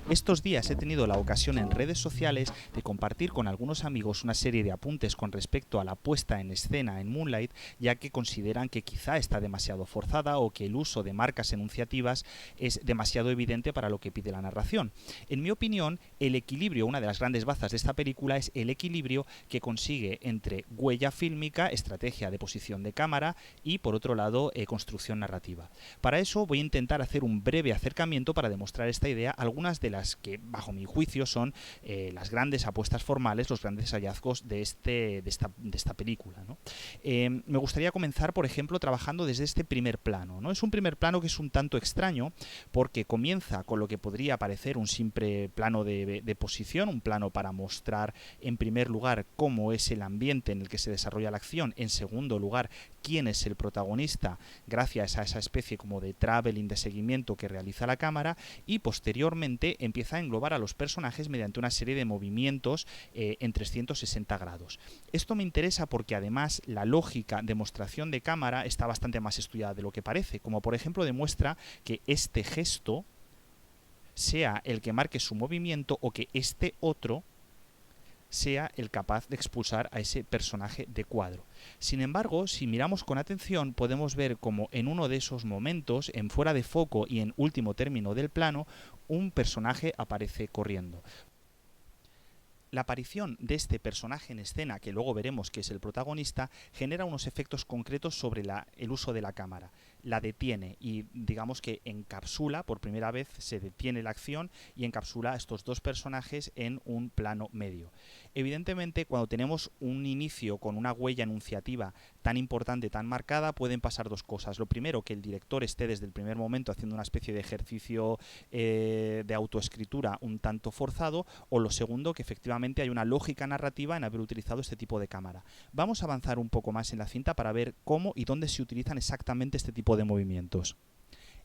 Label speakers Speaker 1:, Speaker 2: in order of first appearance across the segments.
Speaker 1: Estos días he tenido la ocasión en redes sociales de compartir con algunos amigos una serie de apuntes con respecto a la puesta en escena en Moonlight, ya que consideran que quizá está demasiado forzada o que el uso de marcas enunciativas es demasiado evidente para lo que pide la narración. En mi opinión, el equilibrio, una de las grandes bazas de esta película es el equilibrio que consigue entre huella fílmica, estrategia de posición de cámara y, por otro lado, construcción narrativa. Para eso voy a intentar hacer un breve acercamiento para demostrar esta idea, algunas de las que, bajo mi juicio, son las grandes apuestas formales, los grandes hallazgos de esta película, ¿no? Me gustaría comenzar, por ejemplo, trabajando desde este primer plano, ¿no? Es un primer plano que es un tanto extraño porque comienza con lo que podría parecer un simple plano de posición, un plano para mostrar, en primer lugar, cómo es el ambiente en el que se desarrolla la acción, en segundo lugar, quién es el protagonista, gracias a esa especie como de traveling de seguimiento que realiza la cámara, y posteriormente empieza a englobar a los personajes mediante una serie de movimientos en 360 grados. Esto me interesa porque además la lógica de mostración de cámara está bastante más estudiada de lo que parece, como por ejemplo demuestra que este gesto sea el que marque su movimiento o que este otro sea el capaz de expulsar a ese personaje de cuadro. Sin embargo, si miramos con atención, podemos ver como en uno de esos momentos, en fuera de foco y en último término del plano, un personaje aparece corriendo. La aparición de este personaje en escena, que luego veremos que es el protagonista, genera unos efectos concretos sobre el uso de la cámara. La detiene y digamos que encapsula, por primera vez se detiene la acción y encapsula a estos dos personajes en un plano medio. Evidentemente, cuando tenemos un inicio con una huella enunciativa tan importante, tan marcada, pueden pasar dos cosas. Lo primero, que el director esté desde el primer momento haciendo una especie de ejercicio de autoescritura un tanto forzado, o lo segundo, que efectivamente hay una lógica narrativa en haber utilizado este tipo de cámara. Vamos a avanzar un poco más en la cinta para ver cómo y dónde se utilizan exactamente este tipo de movimientos.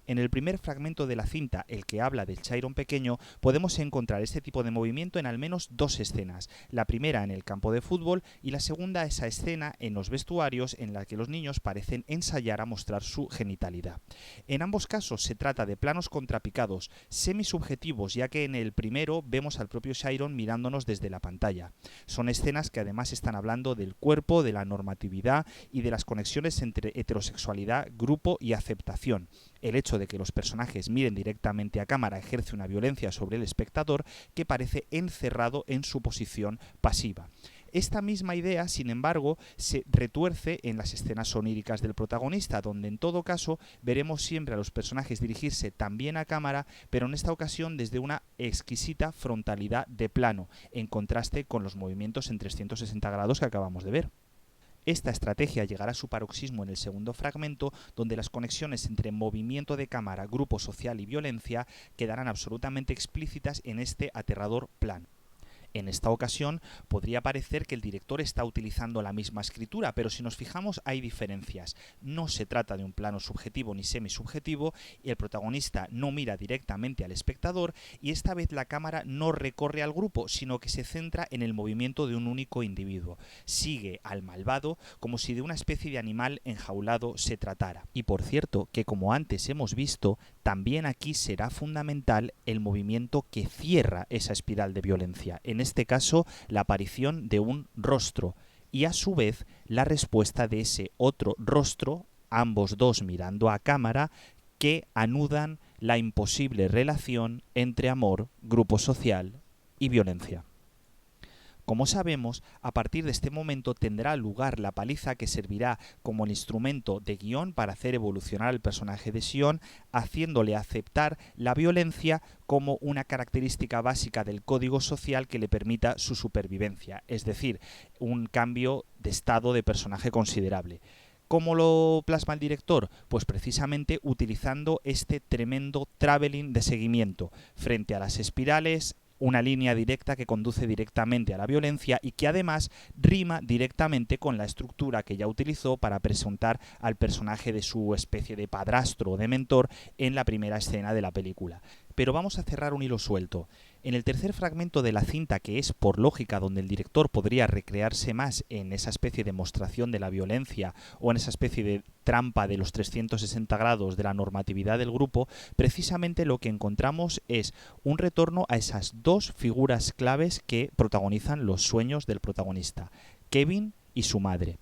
Speaker 1: En el primer fragmento de la cinta, el que habla del Chiron pequeño, podemos encontrar este tipo de movimiento en al menos dos escenas. La primera en el campo de fútbol y la segunda esa escena en los vestuarios en la que los niños parecen ensayar a mostrar su genitalidad. En ambos casos se trata de planos contrapicados, semisubjetivos, ya que en el primero vemos al propio Chiron mirándonos desde la pantalla. Son escenas que además están hablando del cuerpo, de la normatividad y de las conexiones entre heterosexualidad, grupo y aceptación. El hecho de que los personajes miren directamente a cámara ejerce una violencia sobre el espectador que parece encerrado en su posición pasiva. Esta misma idea, sin embargo, se retuerce en las escenas oníricas del protagonista, donde en todo caso veremos siempre a los personajes dirigirse también a cámara, pero en esta ocasión desde una exquisita frontalidad de plano, en contraste con los movimientos en 360 grados que acabamos de ver. Esta estrategia llegará a su paroxismo en el segundo fragmento, donde las conexiones entre movimiento de cámara, grupo social y violencia quedarán absolutamente explícitas en este aterrador plano. En esta ocasión podría parecer que el director está utilizando la misma escritura, pero si nos fijamos hay diferencias. No se trata de un plano subjetivo ni semisubjetivo, y el protagonista no mira directamente al espectador, y esta vez la cámara no recorre al grupo, sino que se centra en el movimiento de un único individuo. Sigue al malvado como si de una especie de animal enjaulado se tratara. Y por cierto, que como antes hemos visto, también aquí será fundamental el movimiento que cierra esa espiral de violencia. En este caso, la aparición de un rostro y a su vez la respuesta de ese otro rostro, ambos dos mirando a cámara, que anudan la imposible relación entre amor, grupo social y violencia. Como sabemos, a partir de este momento tendrá lugar la paliza que servirá como el instrumento de guión para hacer evolucionar al personaje de Sion, haciéndole aceptar la violencia como una característica básica del código social que le permita su supervivencia, es decir, un cambio de estado de personaje considerable. ¿Cómo lo plasma el director? Pues precisamente utilizando este tremendo traveling de seguimiento frente a las espirales, una línea directa que conduce directamente a la violencia y que además rima directamente con la estructura que ya utilizó para presentar al personaje de su especie de padrastro o de mentor en la primera escena de la película. Pero vamos a cerrar un hilo suelto. En el tercer fragmento de la cinta, que es por lógica donde el director podría recrearse más en esa especie de demostración de la violencia o en esa especie de trampa de los 360 grados de la normatividad del grupo, precisamente lo que encontramos es un retorno a esas dos figuras claves que protagonizan los sueños del protagonista, Kevin y su madre.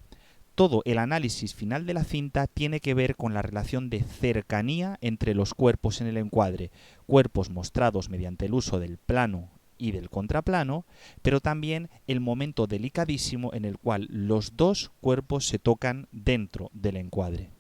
Speaker 1: Todo el análisis final de la cinta tiene que ver con la relación de cercanía entre los cuerpos en el encuadre, cuerpos mostrados mediante el uso del plano y del contraplano, pero también el momento delicadísimo en el cual los dos cuerpos se tocan dentro del encuadre.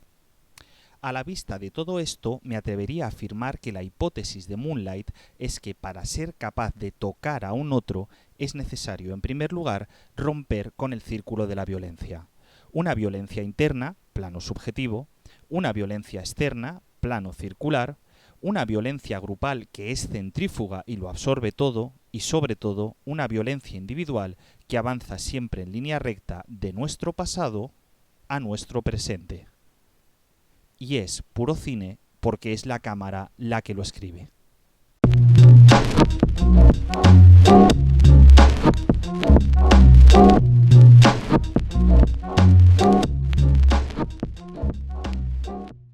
Speaker 1: A la vista de todo esto, me atrevería a afirmar que la hipótesis de Moonlight es que para ser capaz de tocar a un otro es necesario, en primer lugar, romper con el círculo de la violencia. Una violencia interna, plano subjetivo, una violencia externa, plano circular, una violencia grupal que es centrífuga y lo absorbe todo, y sobre todo una violencia individual que avanza siempre en línea recta de nuestro pasado a nuestro presente. Y es puro cine porque es la cámara la que lo escribe.